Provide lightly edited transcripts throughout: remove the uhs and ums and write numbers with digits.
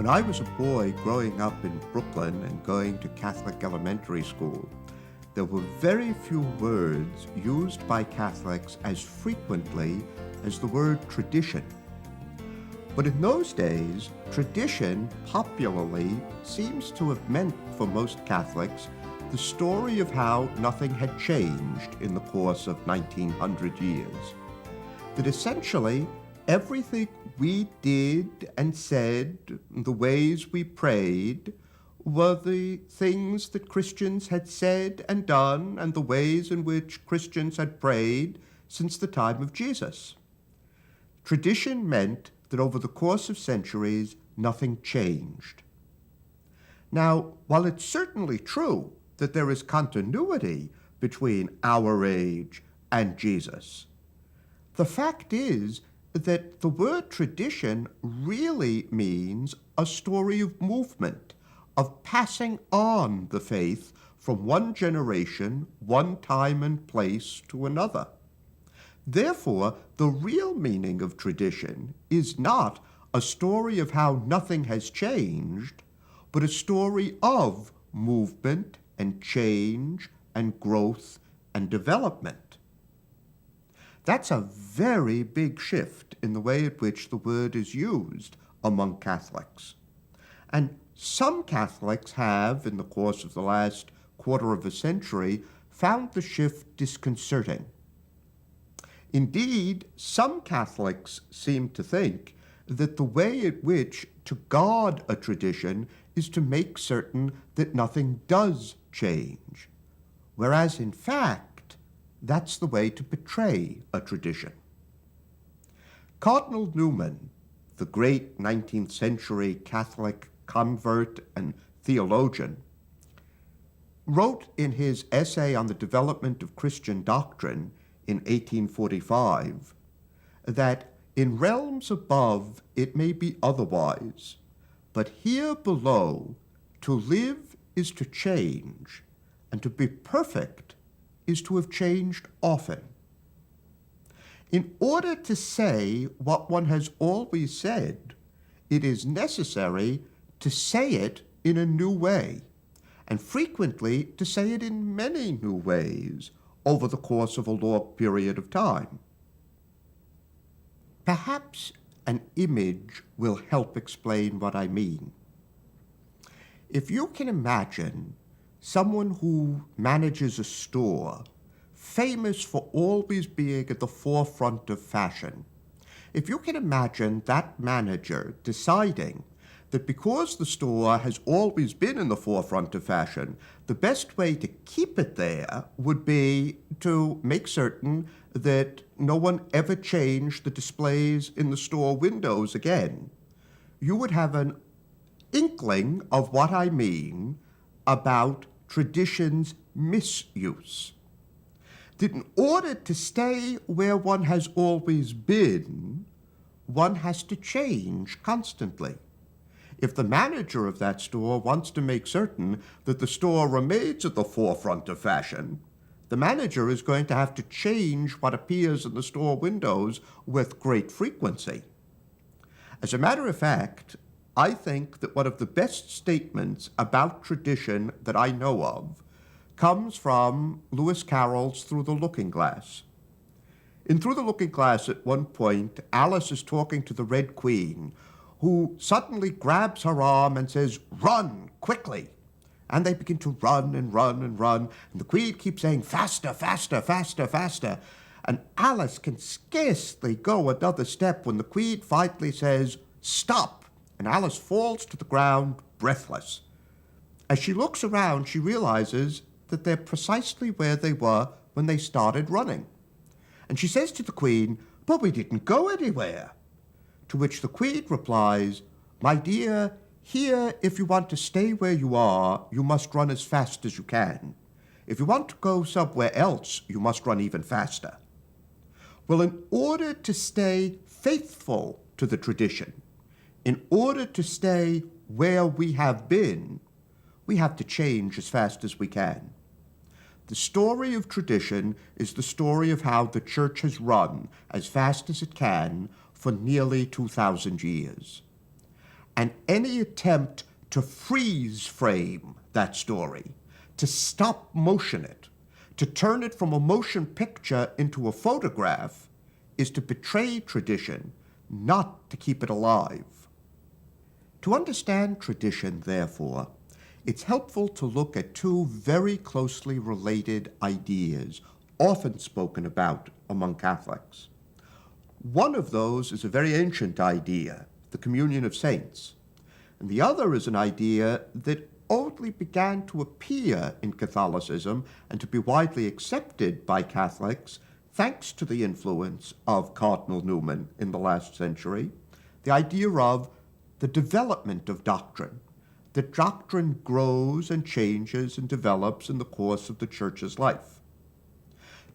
When I was a boy growing up in Brooklyn and going to Catholic elementary school, there were very few words used by Catholics as frequently as the word tradition. But in those days, tradition popularly seems to have meant for most Catholics the story of how nothing had changed in the course of 1900 years. That essentially everything we did and said, the ways we prayed, were the things that Christians had said and done and the ways in which Christians had prayed since the time of Jesus. Tradition meant that over the course of centuries, nothing changed. Now, while it's certainly true that there is continuity between our age and Jesus, the fact is that the word tradition really means a story of movement, of passing on the faith from one generation, one time and place to another. Therefore, the real meaning of tradition is not a story of how nothing has changed, but a story of movement and change and growth and development. That's a very big shift in the way in which the word is used among Catholics. And some Catholics have, in the course of the last quarter of a century, found the shift disconcerting. Indeed, some Catholics seem to think that the way in which to guard a tradition is to make certain that nothing does change, whereas in fact, that's the way to betray a tradition. Cardinal Newman, the great 19th century Catholic convert and theologian, wrote in his essay on the development of Christian doctrine in 1845 that in realms above it may be otherwise, but here below to live is to change, and to be perfect is to have changed often. In order to say what one has always said, it is necessary to say it in a new way, and frequently to say it in many new ways over the course of a long period of time. Perhaps an image will help explain what I mean. If you can imagine someone who manages a store, famous for always being at the forefront of fashion, if you can imagine that manager deciding that because the store has always been in the forefront of fashion, the best way to keep it there would be to make certain that no one ever changed the displays in the store windows again, you would have an inkling of what I mean about tradition's misuse. That in order to stay where one has always been, one has to change constantly. If the manager of that store wants to make certain that the store remains at the forefront of fashion, the manager is going to have to change what appears in the store windows with great frequency. As a matter of fact, I think that one of the best statements about tradition that I know of comes from Lewis Carroll's Through the Looking Glass. In Through the Looking Glass, at one point, Alice is talking to the Red Queen, who suddenly grabs her arm and says, "Run, quickly." And they begin to run and run and run, and the Queen keeps saying, "Faster, faster, faster, faster." And Alice can scarcely go another step when the Queen finally says, "Stop." And Alice falls to the ground, breathless. As she looks around, she realizes that they're precisely where they were when they started running. And she says to the Queen, "But we didn't go anywhere." To which the Queen replies, "My dear, here, if you want to stay where you are, you must run as fast as you can. If you want to go somewhere else, you must run even faster." Well, in order to stay faithful to the tradition, in order to stay where we have been, we have to change as fast as we can. The story of tradition is the story of how the Church has run as fast as it can for nearly 2,000 years. And any attempt to freeze frame that story, to stop motion it, to turn it from a motion picture into a photograph, is to betray tradition, not to keep it alive. To understand tradition, therefore, it's helpful to look at two very closely related ideas, often spoken about among Catholics. One of those is a very ancient idea, the communion of saints, and the other is an idea that only began to appear in Catholicism and to be widely accepted by Catholics thanks to the influence of Cardinal Newman in the last century, the idea of the development of doctrine. That doctrine grows and changes and develops in the course of the Church's life.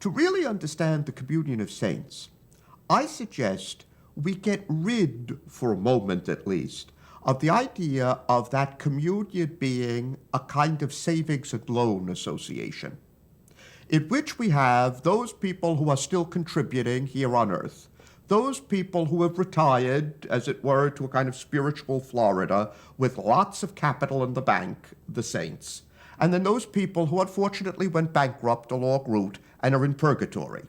To really understand the communion of saints, I suggest we get rid, for a moment at least, of the idea of that communion being a kind of savings and loan association, in which we have those people who are still contributing here on earth, those people who have retired, as it were, to a kind of spiritual Florida with lots of capital in the bank, the saints, and then those people who unfortunately went bankrupt along route and are in purgatory.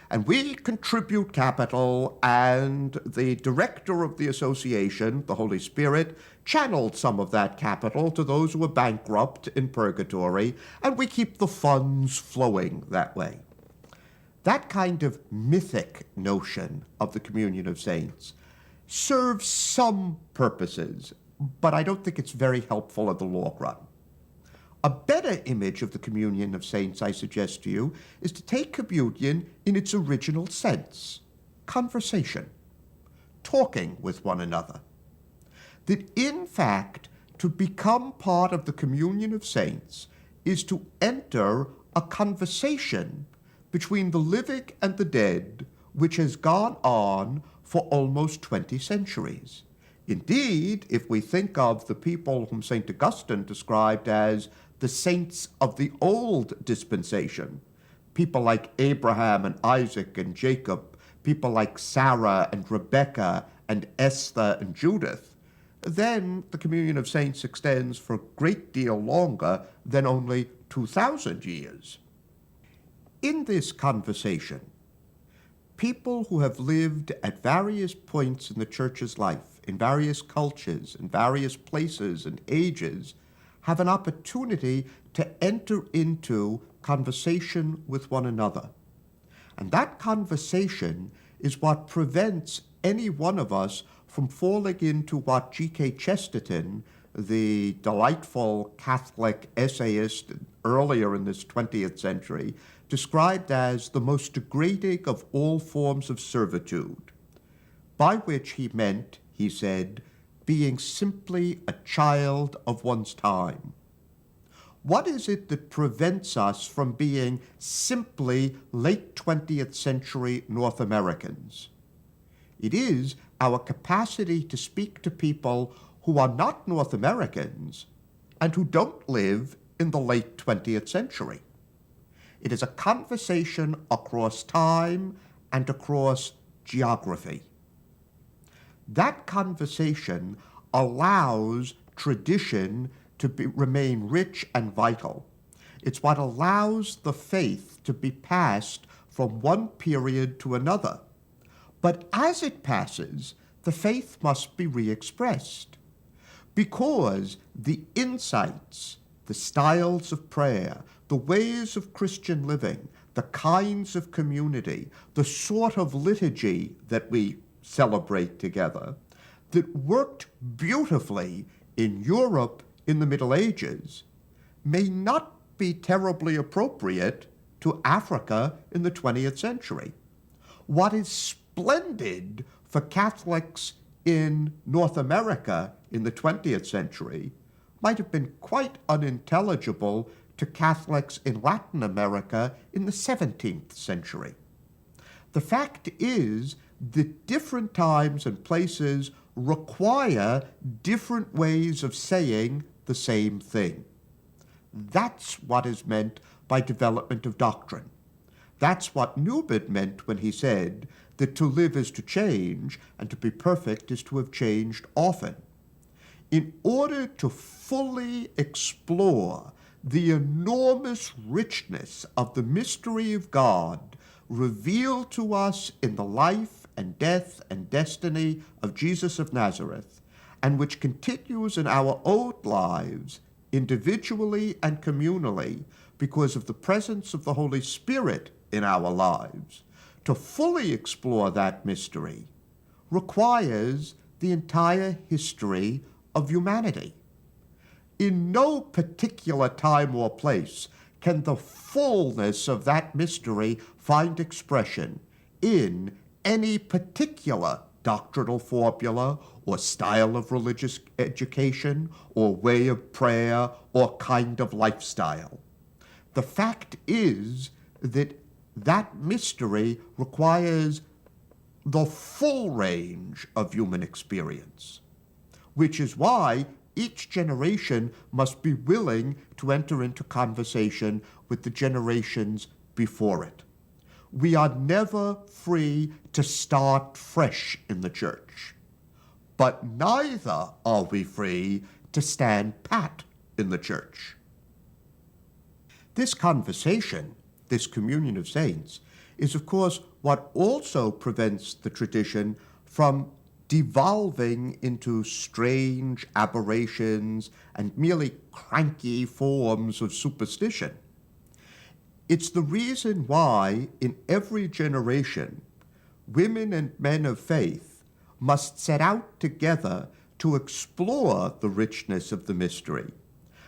And we contribute capital, and the director of the association, the Holy Spirit, channeled some of that capital to those who are bankrupt in purgatory, and we keep the funds flowing that way. That kind of mythic notion of the communion of saints serves some purposes, but I don't think it's very helpful in the long run. A better image of the communion of saints, I suggest to you, is to take communion in its original sense, conversation, talking with one another. That in fact, to become part of the communion of saints is to enter a conversation between the living and the dead, which has gone on for almost 20 centuries. Indeed, if we think of the people whom St. Augustine described as the saints of the old dispensation, people like Abraham and Isaac and Jacob, people like Sarah and Rebecca and Esther and Judith, then the communion of saints extends for a great deal longer than only 2,000 years. In this conversation, people who have lived at various points in the Church's life, in various cultures, in various places and ages, have an opportunity to enter into conversation with one another. And that conversation is what prevents any one of us from falling into what G.K. Chesterton, the delightful Catholic essayist earlier in this 20th century, described as the most degrading of all forms of servitude, by which he meant, he said, being simply a child of one's time. What is it that prevents us from being simply late 20th century North Americans? It is our capacity to speak to people who are not North Americans and who don't live in the late 20th century. It is a conversation across time and across geography. That conversation allows tradition to remain rich and vital. It's what allows the faith to be passed from one period to another. But as it passes, the faith must be re-expressed, because the insights, the styles of prayer, the ways of Christian living, the kinds of community, the sort of liturgy that we celebrate together, that worked beautifully in Europe in the Middle Ages, may not be terribly appropriate to Africa in the 20th century. What is splendid for Catholics in North America in the 20th century might have been quite unintelligible to Catholics in Latin America in the 17th century. The fact is that different times and places require different ways of saying the same thing. That's what is meant by development of doctrine. That's what Newman meant when he said that to live is to change, and to be perfect is to have changed often. in order to fully explore the enormous richness of the mystery of God revealed to us in the life and death and destiny of Jesus of Nazareth, and which continues in our own lives, individually and communally, because of the presence of the Holy Spirit in our lives, to fully explore that mystery requires the entire history of humanity. In no particular time or place can the fullness of that mystery find expression in any particular doctrinal formula or style of religious education or way of prayer or kind of lifestyle. The fact is that that mystery requires the full range of human experience, which is why each generation must be willing to enter into conversation with the generations before it. We are never free to start fresh in the church, but neither are we free to stand pat in the church. This conversation, this communion of saints, is of course what also prevents the tradition from devolving into strange aberrations and merely cranky forms of superstition. It's the reason why in every generation, women and men of faith must set out together to explore the richness of the mystery,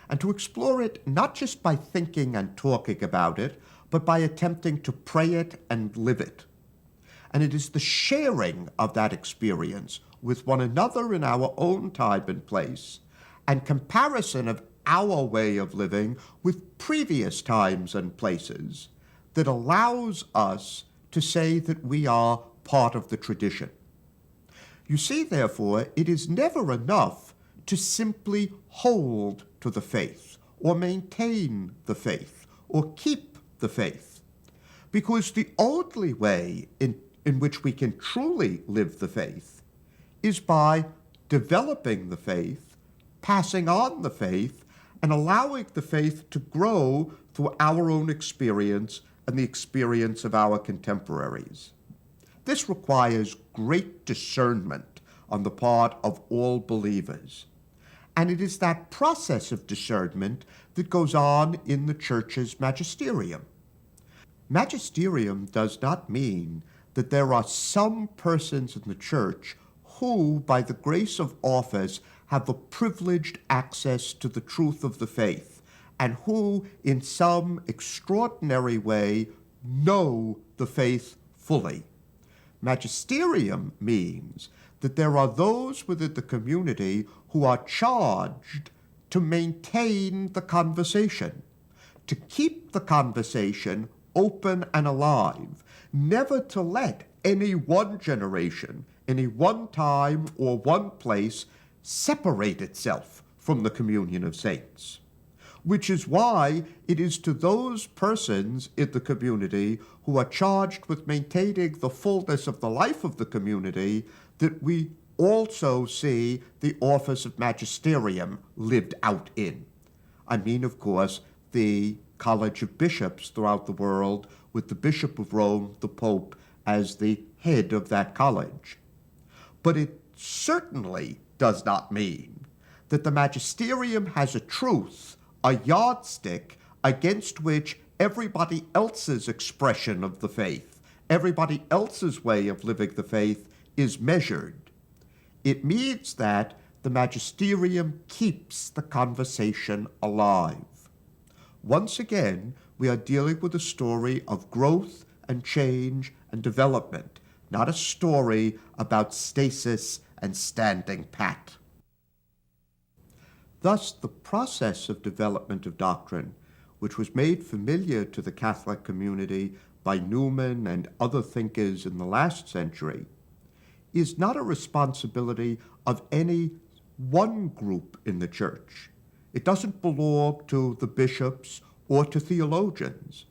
and to explore it not just by thinking and talking about it, but by attempting to pray it and live it. And it is the sharing of that experience with one another in our own time and place, and comparison of our way of living with previous times and places, that allows us to say that we are part of the tradition. You see, therefore, it is never enough to simply hold to the faith, or maintain the faith, or keep the faith, because the only way in which we can truly live the faith is by developing the faith, passing on the faith, and allowing the faith to grow through our own experience and the experience of our contemporaries. This requires great discernment on the part of all believers. And it is that process of discernment that goes on in the Church's magisterium. Magisterium does not mean that there are some persons in the Church who, by the grace of office, have the privileged access to the truth of the faith, and who, in some extraordinary way, know the faith fully. Magisterium means that there are those within the community who are charged to maintain the conversation, to keep the conversation open and alive, never to let any one generation, any one time or one place separate itself from the communion of saints. Which is why it is to those persons in the community who are charged with maintaining the fullness of the life of the community that we also see the office of magisterium lived out in. I mean, of course, the College of Bishops throughout the world, with the Bishop of Rome, the Pope, as the head of that college. But it certainly does not mean that the magisterium has a truth, a yardstick, against which everybody else's expression of the faith, everybody else's way of living the faith is measured. It means that the magisterium keeps the conversation alive. Once again, we are dealing with a story of growth and change and development, not a story about stasis and standing pat. Thus, the process of development of doctrine, which was made familiar to the Catholic community by Newman and other thinkers in the last century, is not a responsibility of any one group in the Church. It doesn't belong to the bishops or to theologians.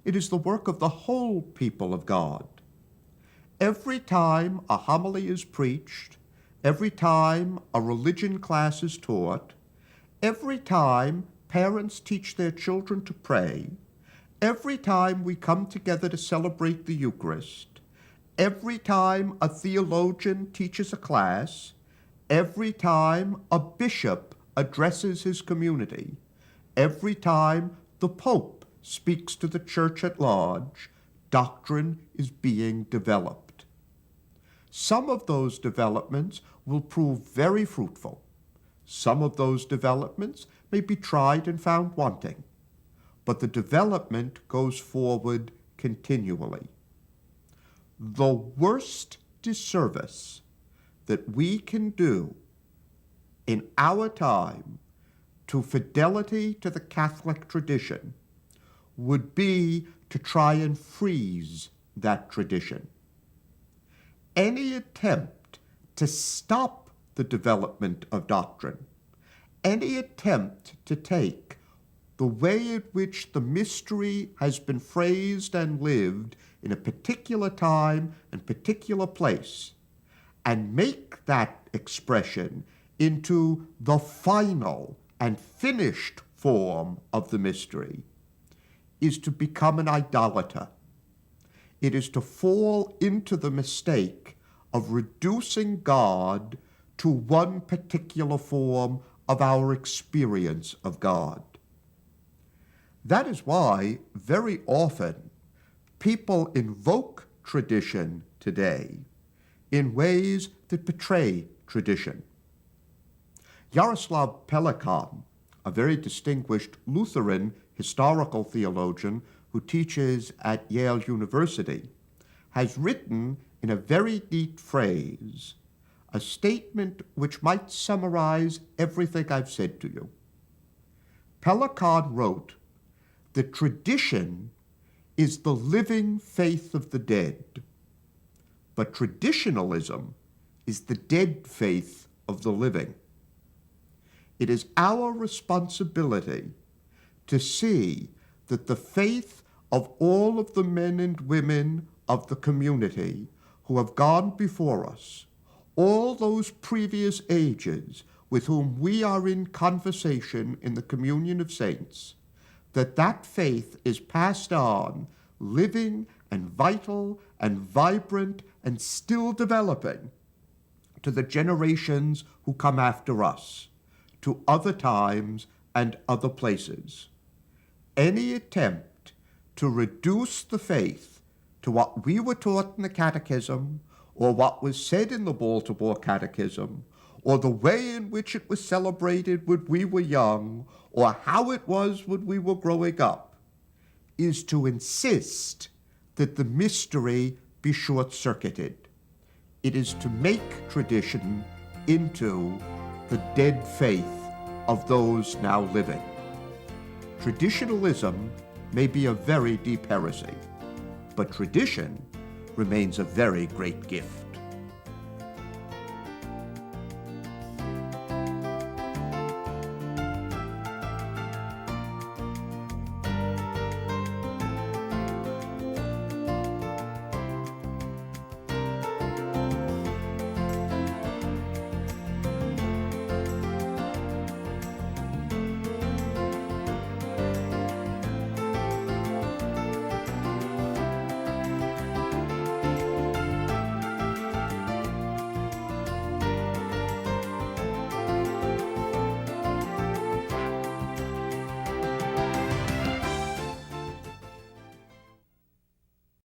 It is the work of the whole people of God. Every time a homily is preached, every time a religion class is taught, every time parents teach their children to pray, every time we come together to celebrate the Eucharist, every time a theologian teaches a class, every time a bishop addresses his community, every time the Pope speaks to the Church at large, doctrine is being developed. Some of those developments will prove very fruitful. Some of those developments may be tried and found wanting, but the development goes forward continually. The worst disservice that we can do in our time to fidelity to the Catholic tradition would be to try and freeze that tradition. Any attempt to stop the development of doctrine, any attempt to take the way in which the mystery has been phrased and lived in a particular time and particular place, and make that expression into the final and finished form of the mystery, is to become an idolater. It is to fall into the mistake of reducing God to one particular form of our experience of God. That is why very often people invoke tradition today in ways that betray tradition. Jaroslav Pelikan, a very distinguished Lutheran historical theologian who teaches at Yale University, has written in a very neat phrase a statement which might summarize everything I've said to you. Pelikan wrote that tradition is the living faith of the dead, but traditionalism is the dead faith of the living. It is our responsibility to see that the faith of all of the men and women of the community who have gone before us, all those previous ages with whom we are in conversation in the communion of saints, that faith is passed on, living and vital and vibrant and still developing to the generations who come after us, to other times and other places. Any attempt to reduce the faith to what we were taught in the Catechism, or what was said in the Baltimore Catechism, or the way in which it was celebrated when we were young, or how it was when we were growing up, is to insist that the mystery be short-circuited. It is to make tradition into the dead faith of those now living. Traditionalism may be a very deep heresy, but tradition remains a very great gift.